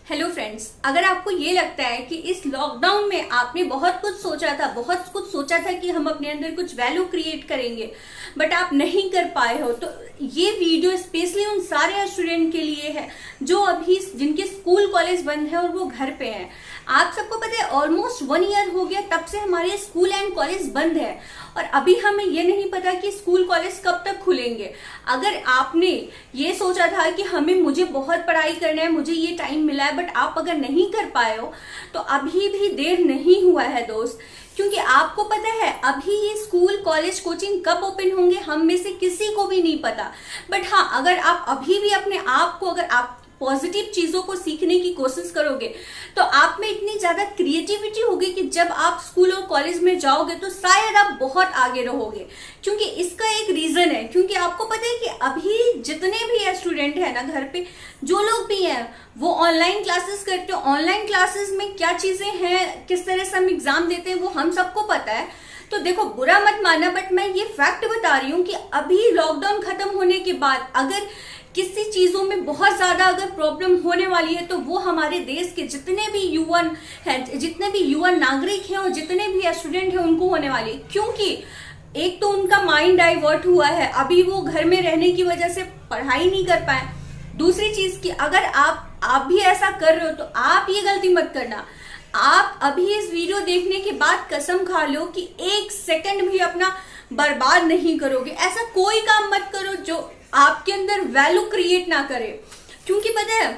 Hello friends, अगर आपको ये लगता है कि इस लॉकडाउन में आपने बहुत कुछ सोचा था कि हम अपने अंदर कुछ वैल्यू क्रिएट करेंगे, बट आप नहीं कर पाए हो, तो ये वीडियो स्पेशली उन सारे स्टूडेंट के लिए है जो अभी जिनके स्कूल कॉलेज बंद है और वो घर पे हैं। आप सबको पता है ऑलमोस्ट 1 ईयर हो गया तब से हमारे स्कूल एंड कॉलेज बंद है और अभी हमें ये नहीं पता कि स्कूल कॉलेज कब तक खुलेंगे। अगर आपने ये सोचा था कि मुझे बहुत पढ़ाई करना है, मुझे ये टाइम मिला है, बट आप अगर नहीं कर पाए हो तो अभी भी देर नहीं हुआ है दोस्त, क्योंकि आपको पता है अभी ये स्कूल कॉलेज कोचिंग कब ओपन होंगे हम में से किसी को भी नहीं पता। बट हाँ, अगर आप अभी भी अपने आप को अगर आप पॉजिटिव चीजों को सीखने की कोशिश करोगे तो आप में इतनी ज्यादा क्रिएटिविटी होगी कि जब आप स्कूल और कॉलेज में जाओगे तो शायद आप बहुत आगे रहोगे। क्योंकि इसका एक रीजन है, क्योंकि आपको पता है कि अभी जितने भी स्टूडेंट है ना घर पे, जो लोग भी हैं वो ऑनलाइन क्लासेस करते हैं। ऑनलाइन क्लासेस में क्या चीजें हैं, किस तरह से हम एग्जाम देते हैं, वो हम सबको पता है। तो देखो, बुरा मत माना, बट मैं ये फैक्ट बता रही हूँ कि अभी लॉकडाउन खत्म होने के बाद अगर किसी चीजों में बहुत ज्यादा अगर प्रॉब्लम होने वाली है तो वो हमारे देश के जितने भी युवा नागरिक हैं और जितने भी स्टूडेंट हैं उनको होने वाली है। क्योंकि एक तो उनका माइंड डाइवर्ट हुआ है, अभी वो घर में रहने की वजह से पढ़ाई नहीं कर पाए। दूसरी चीज की, अगर आप भी ऐसा कर रहे हो तो आप ये गलती मत करना। आप अभी इस वीडियो देखने के बाद कसम खा लो कि 1 सेकंड भी अपना बर्बाद नहीं करोगे। ऐसा कोई काम मत करो जो आपके अंदर वैल्यू क्रिएट ना करे। क्योंकि पता है,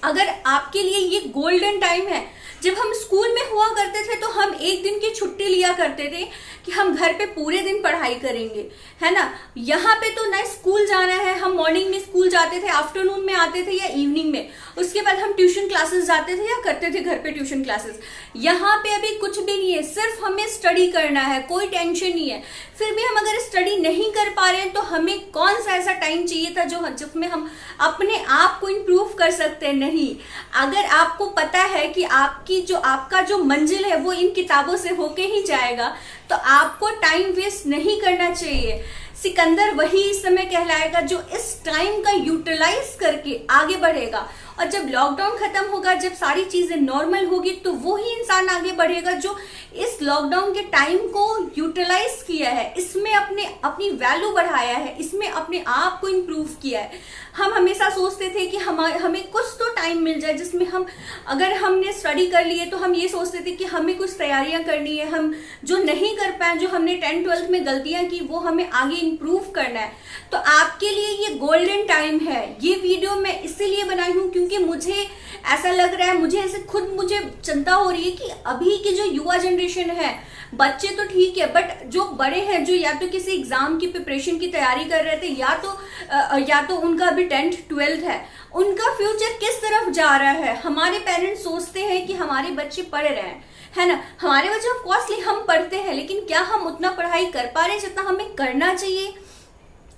अगर आपके लिए ये गोल्डन टाइम है, जब हम स्कूल में हुआ करते थे तो हम 1 दिन की छुट्टी लिया करते थे कि हम घर पे पूरे दिन पढ़ाई करेंगे, है ना। यहाँ पे तो ना स्कूल जाना है, हम मॉर्निंग में स्कूल जाते थे, आफ्टरनून में आते थे या इवनिंग में, उसके बाद हम ट्यूशन क्लासेस जाते थे या करते थे घर पे ट्यूशन क्लासेस। यहाँ पे अभी कुछ भी नहीं है, सिर्फ हमें स्टडी करना है, कोई टेंशन नहीं है। फिर भी हम अगर स्टडी नहीं कर पा रहे हैं तो हमें कौन सा ऐसा टाइम चाहिए था जिसमें हम अपने आप को इम्प्रूव कर सकते हैं। नहीं, अगर आपको पता है कि आपका जो मंजिल है वो इन किताबों से होके ही जाएगा तो आपको टाइम वेस्ट नहीं करना चाहिए। सिकंदर वही इस समय कहलाएगा जो इस टाइम का यूटिलाइज करके आगे बढ़ेगा। और जब लॉकडाउन खत्म होगा, जब सारी चीजें नॉर्मल होगी, तो वो ही इंसान आगे बढ़ेगा जो इस लॉकडाउन के टाइम को यूटिलाइज किया है, इसमें अपनी वैल्यू बढ़ाया है, इसमें अपने आप को इम्प्रूव किया है। हम हमेशा सोचते थे कि हमें कुछ तो टाइम मिल जाए जिसमें अगर हमने स्टडी कर लिए तो हम ये सोचते थे कि हमें कुछ तैयारियां करनी है, हम जो नहीं कर पाए, जो हमने 10th-12th में गलतियां की, वो हमें आगे इम्प्रूव करना है। तो आपके लिए ये गोल्डन टाइम है। ये वीडियो मैं इसीलिए बनाई हूँ क्योंकि मुझे ऐसा लग रहा है, मुझे चिंता हो रही है कि अभी की जो युवा जनरेशन है, बच्चे तो ठीक है, बट जो बड़े हैं, जो या तो किसी एग्जाम की प्रिपरेशन की तैयारी कर रहे थे या तो उनका अभी 10th-12th है, उनका फ्यूचर किस तरफ जा रहा है। हमारे पेरेंट्स सोचते हैं कि हमारे बच्चे पढ़ रहे हैं, है ना, हमारे बच्चे ऑफकोर्सली हम पढ़ते हैं, लेकिन क्या हम उतना पढ़ाई कर पा रहे हैं जितना हमें करना चाहिए।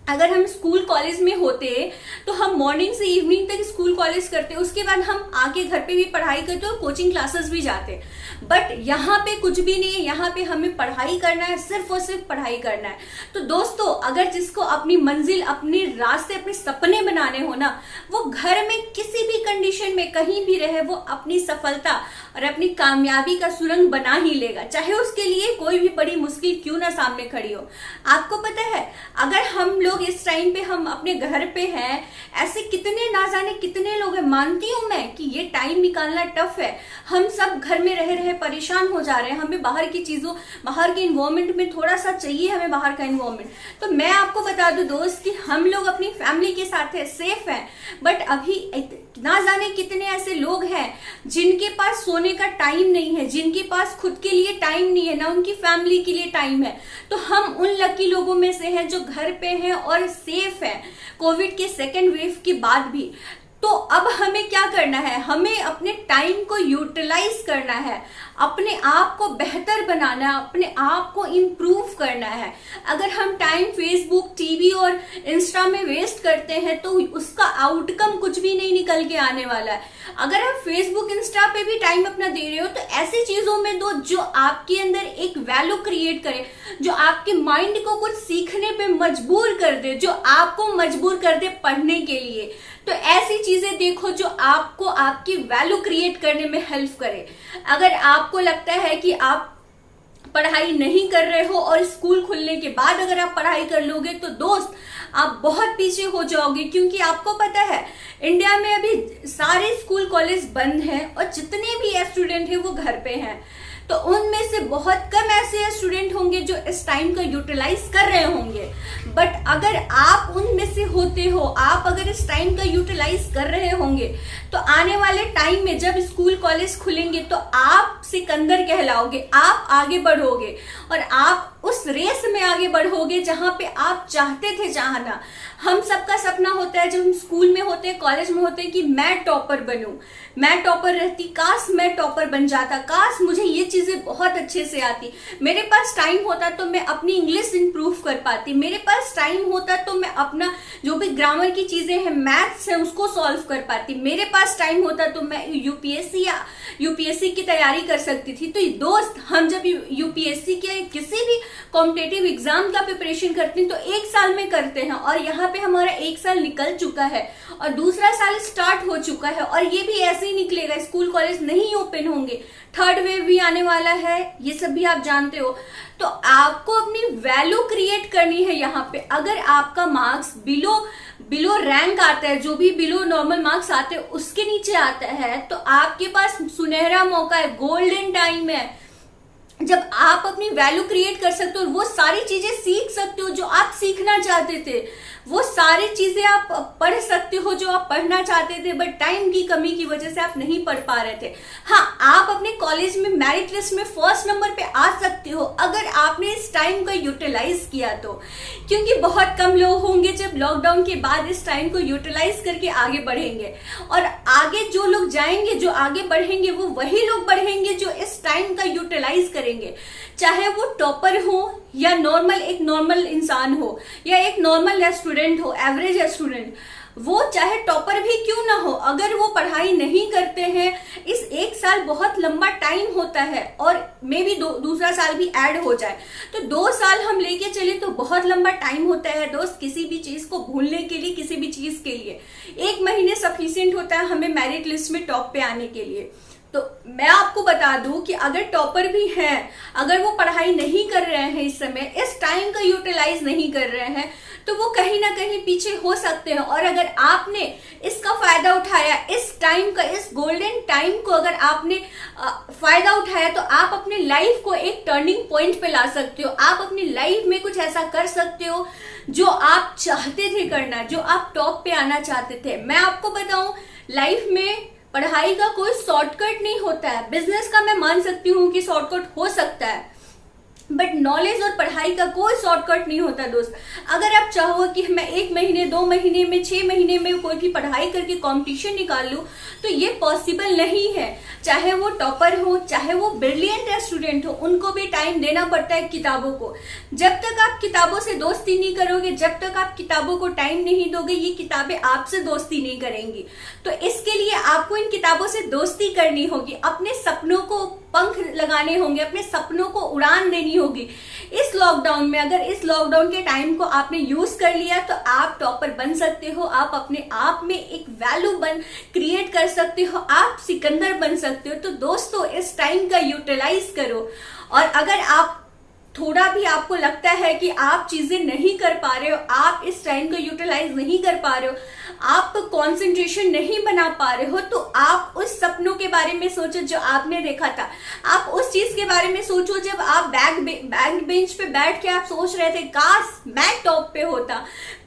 अगर हम स्कूल कॉलेज में होते तो हम मॉर्निंग से इवनिंग तक स्कूल कॉलेज करते, उसके बाद हम आके घर पे भी पढ़ाई करते और कोचिंग क्लासेस भी जाते। बट यहाँ पे कुछ भी नहीं है, यहाँ पे हमें पढ़ाई करना है, सिर्फ और सिर्फ पढ़ाई करना है। तो दोस्तों, अगर जिसको अपनी मंजिल, अपने रास्ते, अपने सपने बनाने हो ना, वो घर में किसी भी कंडीशन में कहीं भी रहे, वो अपनी सफलता और अपनी कामयाबी का सुरंग बना ही लेगा, चाहे उसके लिए कोई भी बड़ी मुश्किल क्यों ना सामने खड़ी हो। आपको पता है, अगर हम लोग इस टाइम पे हम अपने घर पे हैं, ऐसे कितने ना जाने कितने लोग हैं, मानती हूं मैं कि ये टाइम निकालना टफ है। हम सब घर में रह रहे परेशान हो जा रहे हैं, हमें बाहर की चीजों, बाहर के इन्वायरमेंट में थोड़ा सा चाहिए, हमें बाहर का इन्वायरमेंट। तो मैं आपको बता दूं दोस्त कि हम लोग अपनी फैमिली के साथ है, सेफ है, बट अभी ना जाने कितने ऐसे लोग हैं जिनके पास सोने का टाइम नहीं है, जिनके पास खुद के लिए टाइम नहीं है, ना उनकी फैमिली के लिए टाइम है। तो हम उन लकी लोगों में से हैं जो घर पे हैं और सेफ है कोविड के 2nd वेव के बाद भी। तो अब हमें क्या करना है, हमें अपने टाइम को यूटिलाइज करना है, अपने आप को बेहतर बनाना है, अपने आप को इम्प्रूव करना है। अगर हम टाइम फेसबुक, टीवी और इंस्टा में वेस्ट करते हैं तो उसका आउटकम कुछ भी नहीं निकल के आने वाला है। अगर आप फेसबुक, इंस्टा पे भी टाइम अपना दे रहे हो तो ऐसी चीजों में दो जो आपके अंदर एक वैल्यू क्रिएट करे, जो आपके माइंड को कुछ सीखने पे मजबूर कर दे, जो आपको मजबूर कर दे पढ़ने के लिए। तो ऐसी चीजें देखो जो आपको आपकी वैल्यू क्रिएट करने में हेल्प करे। अगर आपको लगता है कि आप पढ़ाई नहीं कर रहे हो और स्कूल खुलने के बाद अगर आप पढ़ाई कर लोगे तो दोस्त आप बहुत पीछे हो जाओगे, क्योंकि आपको पता है इंडिया में अभी सारे स्कूल कॉलेज बंद हैं और जितने भी स्टूडेंट हैं वो घर पे हैं। तो उनमें से बहुत कम ऐसे स्टूडेंट होंगे जो इस टाइम का यूटिलाइज कर रहे होंगे। बट अगर आप उनमें से होते हो, आप अगर इस टाइम का यूटिलाइज कर रहे होंगे तो आने वाले टाइम में जब स्कूल कॉलेज खुलेंगे तो आप सिकंदर कहलाओगे, आप आगे बढ़ोगे और आप उस रेस में आगे बढ़ोगे जहां पे आप चाहते थे जाना। हम सबका सपना होता है जब हम स्कूल में होते हैं, कॉलेज में होते हैं कि मैं टॉपर बनूं, मैं टॉपर रहती, काश मैं टॉपर बन जाता, काश मुझे ये चीजें बहुत अच्छे से आती, मेरे पास टाइम होता तो मैं अपनी इंग्लिश इंप्रूव कर पाती, मेरे पास टाइम होता तो मैं अपना जो भी ग्रामर की चीजें हैं, मैथ्स है, उसको सॉल्व कर पाती, मेरे पास टाइम होता तो मैं यूपीएससी या यूपीएससी की तैयारी कर सकती थी। तो दोस्त हम जब यूपीएससी के किसी भी कॉम्पिटेटिव एग्जाम का प्रिपरेशन करते हैं तो 1 साल में करते हैं और यहाँ पे हमारा 1 साल निकल चुका है और दूसरा साल स्टार्ट हो चुका है और ये भी ऐसे ही निकलेगा, स्कूल कॉलेज नहीं ओपन होंगे, थर्ड वेव भी आने वाला है, ये सब भी आप जानते हो। तो आपको अपनी वैल्यू क्रिएट करनी है यहाँ पे। अगर आपका मार्क्स बिलो रैंक आता है, जो भी बिलो नॉर्मल मार्क्स आते हैं उसके नीचे आता है, तो आपके पास सुनहरा मौका है, गोल्डन टाइम है जब आप अपनी वैल्यू क्रिएट कर सकते हो, वो सारी चीजें सीख सकते हो जो आप सीखना चाहते थे, वो सारी चीजें आप पढ़ सकते हो जो आप पढ़ना चाहते थे, बट टाइम की कमी की वजह से आप नहीं पढ़ पा रहे थे। हाँ, आप अपने कॉलेज में मेरिट लिस्ट में फर्स्ट नंबर पे आ सकते हो अगर आपने इस टाइम को यूटिलाइज किया तो, क्योंकि बहुत कम लोग होंगे जब लॉकडाउन के बाद इस टाइम को यूटिलाइज करके आगे बढ़ेंगे और आगे जो लोग जाएंगे, जो आगे बढ़ेंगे, वो वही लोग बढ़ेंगे जो इस टाइम का यूटिलाइज करेंगे, चाहे वो टॉपर हो या एक नॉर्मल इंसान हो या एक नॉर्मल स्टूडेंट हो, एवरेज स्टूडेंट, वो चाहे टॉपर भी क्यों ना हो, अगर वो पढ़ाई नहीं करते हैं, इस 1 साल बहुत लंबा टाइम होता है और मे भी दूसरा साल भी ऐड हो जाए तो 2 साल हम लेके चले तो बहुत लंबा टाइम होता है दोस्त, किसी भी चीज को भूलने के लिए, किसी भी चीज के लिए 1 महीने सफिशिएंट होता है हमें मेरिट लिस्ट में टॉप पे आने के लिए। तो मैं आपको बता दूं कि अगर टॉपर भी हैं, अगर वो पढ़ाई नहीं कर रहे हैं इस समय, इस टाइम का यूटिलाइज नहीं कर रहे हैं, तो वो कहीं ना कहीं पीछे हो सकते हैं। और अगर आपने इसका फायदा उठाया, इस टाइम का, इस गोल्डन टाइम को अगर आपने फायदा उठाया तो आप अपने लाइफ को एक टर्निंग पॉइंट पे ला सकते हो, आप अपनी लाइफ में कुछ ऐसा कर सकते हो जो आप चाहते थे करना, जो आप टॉप पे आना चाहते थे। मैं आपको बताऊं, लाइफ में पढ़ाई का कोई शॉर्टकट नहीं होता है। बिजनेस का मैं मान सकती हूँ कि शॉर्टकट हो सकता है, बट नॉलेज और पढ़ाई का कोई शॉर्टकट नहीं होता दोस्त। अगर आप चाहो कि मैं 1 महीने, 2 महीने में, 6 महीने में कोई भी पढ़ाई करके कंपटीशन निकाल लूं, तो ये पॉसिबल नहीं है। चाहे वो टॉपर हो, चाहे वो ब्रिलियंट स्टूडेंट हो, उनको भी टाइम देना पड़ता है किताबों को। जब तक आप किताबों से दोस्ती नहीं करोगे, जब तक आप किताबों को टाइम नहीं दोगे, ये किताबें आपसे दोस्ती नहीं करेंगी। तो इसके लिए आपको इन किताबों से दोस्ती करनी होगी, अपने सपनों को पंख लगाने होंगे, अपने सपनों को उड़ान देनी होगी। इस लॉकडाउन में, अगर इस लॉकडाउन के टाइम को आपने यूज कर लिया तो आप टॉपर बन सकते हो, आप अपने आप में एक वैल्यू क्रिएट कर सकते हो, आप सिकंदर बन सकते हो। तो दोस्तों, इस टाइम का यूटिलाइज करो। और अगर आप थोड़ा भी आपको लगता है कि आप चीजें नहीं कर पा रहे हो, आप इस टाइम को यूटिलाइज नहीं कर पा रहे हो, आप कंसंट्रेशन नहीं बना पा रहे हो, तो आप उस सपनों के बारे में सोचो जो आपने देखा था। आप उस चीज के बारे में सोचो जब आप बैक बेंच पे बैठ के आप सोच रहे थे, काश मैं टॉप पे होता,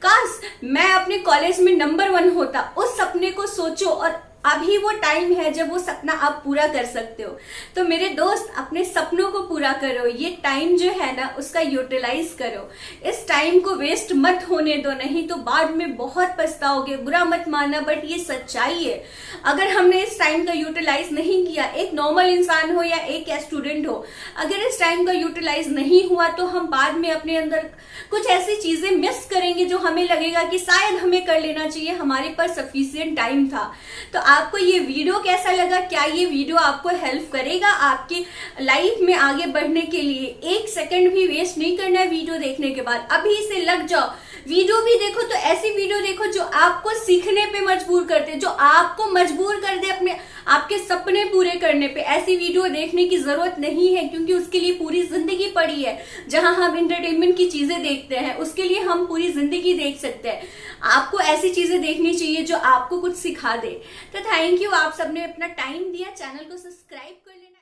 काश मैं अपने कॉलेज में नंबर 1 होता। उस सपने को सोचो और अभी वो टाइम है जब वो सपना आप पूरा कर सकते हो। तो मेरे दोस्त, अपने सपनों को पूरा करो, ये टाइम जो है ना उसका यूटिलाइज करो, इस टाइम को वेस्ट मत होने दो, नहीं तो बाद में बहुत पछताओगे। बुरा मत मानना, बट ये सच्चाई है। अगर हमने इस टाइम का यूटिलाइज नहीं किया, एक नॉर्मल इंसान हो या एक स्टूडेंट हो, अगर इस टाइम का यूटिलाइज नहीं हुआ तो हम बाद में अपने अंदर कुछ ऐसी चीजें मिस करेंगे जो हमें लगेगा कि शायद हमें कर लेना चाहिए, हमारे पास सफिशिएंट टाइम था। तो आपको ये वीडियो कैसा लगा, क्या ये वीडियो आपको हेल्प करेगा आपकी लाइफ में आगे बढ़ने के लिए? एक सेकंड भी वेस्ट नहीं करना है वीडियो देखने के बाद, अभी से लग जाओ। वीडियो भी देखो तो ऐसी वीडियो देखो जो आपको सीखने पे मजबूर करते, जो आपको मजबूर कर दे अपने आपके सपने पूरे करने पे। ऐसी वीडियो देखने की जरूरत नहीं है, क्योंकि उसके लिए पूरी जिंदगी पड़ी है। जहां हम एंटरटेनमेंट की चीजें देखते हैं उसके लिए हम पूरी जिंदगी देख सकते हैं। आपको ऐसी चीजें देखनी चाहिए जो आपको कुछ सिखा दे। तो थैंक यू, आप सबने अपना टाइम दिया। चैनल को सब्सक्राइब कर लेना।